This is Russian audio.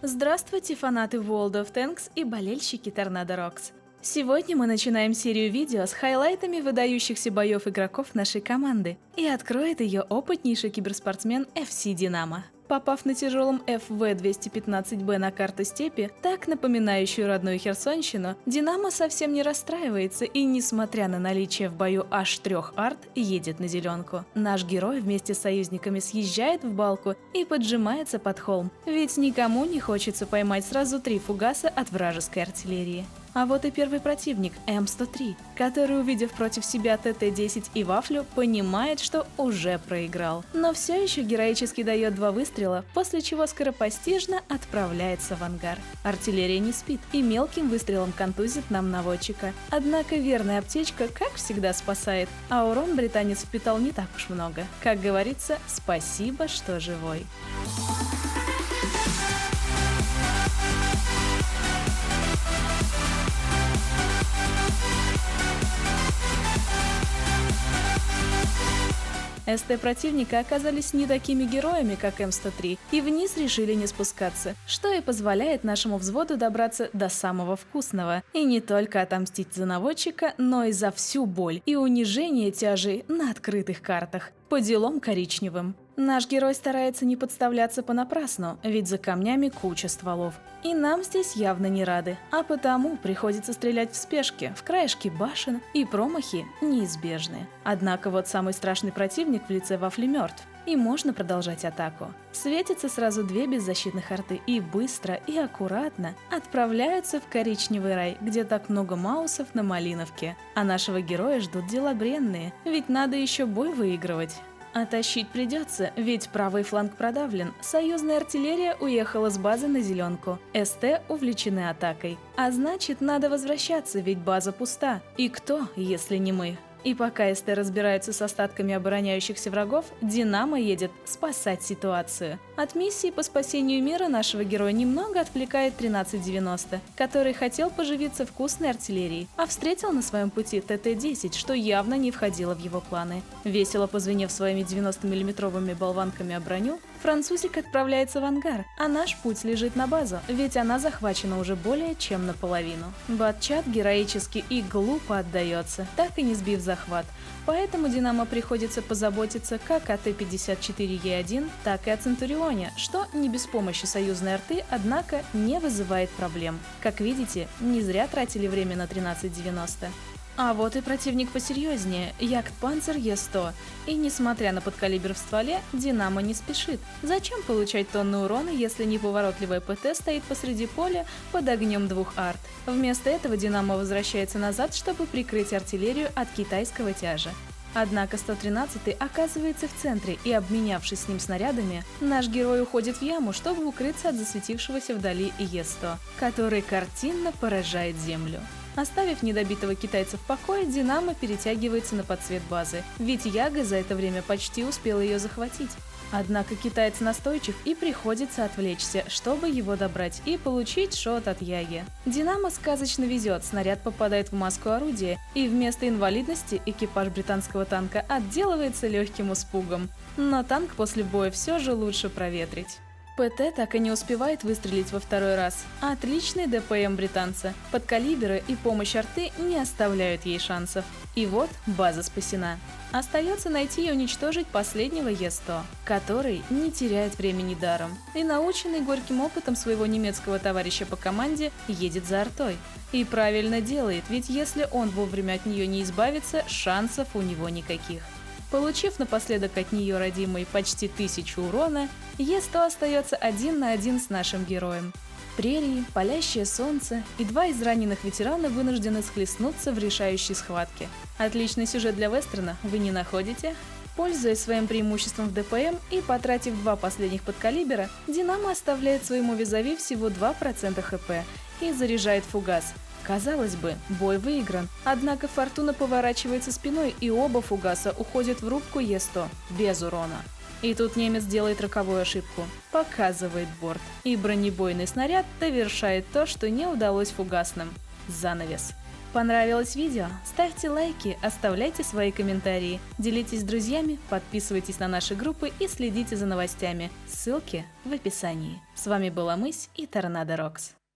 Здравствуйте, фанаты World of Tanks и болельщики Tornado Rocks! Сегодня мы начинаем серию видео с хайлайтами выдающихся боев игроков нашей команды, и откроет ее опытнейший киберспортсмен FC Динамо. Попав на тяжелом FV-215B на карту степи, так напоминающую родную Херсонщину, Динамо совсем не расстраивается и, несмотря на наличие в бою аж 3 арт, едет на зеленку. Наш герой вместе с союзниками съезжает в балку и поджимается под холм, ведь никому не хочется поймать сразу 3 фугаса от вражеской артиллерии. А вот и первый противник, М103, который, увидев против себя ТТ-10 и Вафлю, понимает, что уже проиграл. Но все еще героически дает 2 выстрела, после чего скоропостижно отправляется в ангар. Артиллерия не спит и мелким выстрелом контузит нам наводчика. Однако верная аптечка, как всегда, спасает, а урон британец впитал не так уж много. Как говорится, спасибо, что живой. СТ противника оказались не такими героями, как М103, и вниз решили не спускаться, что и позволяет нашему взводу добраться до самого вкусного. И не только отомстить за наводчика, но и за всю боль и унижение тяжей на открытых картах. По делам коричневым. Наш герой старается не подставляться понапрасну, ведь за камнями куча стволов. И нам здесь явно не рады, а потому приходится стрелять в спешке, в краешки башен, и промахи неизбежны. Однако вот самый страшный противник в лице Вафли мертв, и можно продолжать атаку. Светятся сразу 2 беззащитных арты и быстро и аккуратно отправляются в коричневый рай, где так много маусов на Малиновке. А нашего героя ждут дела бренные, ведь надо еще бой выигрывать. А тащить придется, ведь правый фланг продавлен, союзная артиллерия уехала с базы на зеленку, СТ увлечены атакой. А значит, надо возвращаться, ведь база пуста. И кто, если не мы? И пока СТ разбираются с остатками обороняющихся врагов, Динамо едет спасать ситуацию. От миссии по спасению мира нашего героя немного отвлекает 1390, который хотел поживиться вкусной артиллерией, а встретил на своем пути ТТ-10, что явно не входило в его планы. Весело позвенев своими 90-миллиметровыми болванками о броню, французик отправляется в ангар, а наш путь лежит на базу, ведь она захвачена уже более чем наполовину. Батчат героически и глупо отдается, так и не сбив захват. Поэтому Динамо приходится позаботиться как о Т-54Е1, так и о Центурионе, что не без помощи союзной арты, однако не вызывает проблем. Как видите, не зря тратили время на 1390. А вот и противник посерьезнее – Ягдпанцер Е100. И несмотря на подкалибр в стволе, Динамо не спешит. Зачем получать тонны урона, если неповоротливая ПТ стоит посреди поля под огнем 2 арт? Вместо этого Динамо возвращается назад, чтобы прикрыть артиллерию от китайского тяжа. Однако 113-й оказывается в центре, и, обменявшись с ним снарядами, наш герой уходит в яму, чтобы укрыться от засветившегося вдали Е100, который картинно поражает землю. Оставив недобитого китайца в покое, Динамо перетягивается на подсвет базы, ведь Яга за это время почти успел ее захватить. Однако китаец настойчив, и приходится отвлечься, чтобы его добрать и получить шот от Яги. Динамо сказочно везет, снаряд попадает в маску орудия, и вместо инвалидности экипаж британского танка отделывается легким испугом. Но танк после боя все же лучше проветрить. ПТ так и не успевает выстрелить во 2-й раз. Отличный ДПМ британца. Подкалиберы и помощь арты не оставляют ей шансов. И вот база спасена. Остается найти и уничтожить последнего Е100, который не теряет времени даром. И, наученный горьким опытом своего немецкого товарища по команде, едет за артой. И правильно делает, ведь если он вовремя от нее не избавится, шансов у него никаких. Получив напоследок от нее родимой почти 1000 урона, Е100 остается 1 на 1 с нашим героем. Прерии, палящее солнце и 2 израненных ветерана вынуждены схлестнуться в решающей схватке. Отличный сюжет для вестерна, вы не находите? Пользуясь своим преимуществом в ДПМ и потратив 2 последних подкалибера, Динамо оставляет своему визави всего 2% ХП и заряжает фугас. Казалось бы, бой выигран, однако Фортуна поворачивается спиной, и оба фугаса уходят в рубку Е100 без урона. И тут немец делает роковую ошибку, показывает борт, и бронебойный снаряд довершает то, что не удалось фугасным. Занавес. понравилось видео? Ставьте лайки, оставляйте свои комментарии, делитесь с друзьями, подписывайтесь на наши группы и следите за новостями. Ссылки в описании. С вами была Мысь и Торнадо Рокс.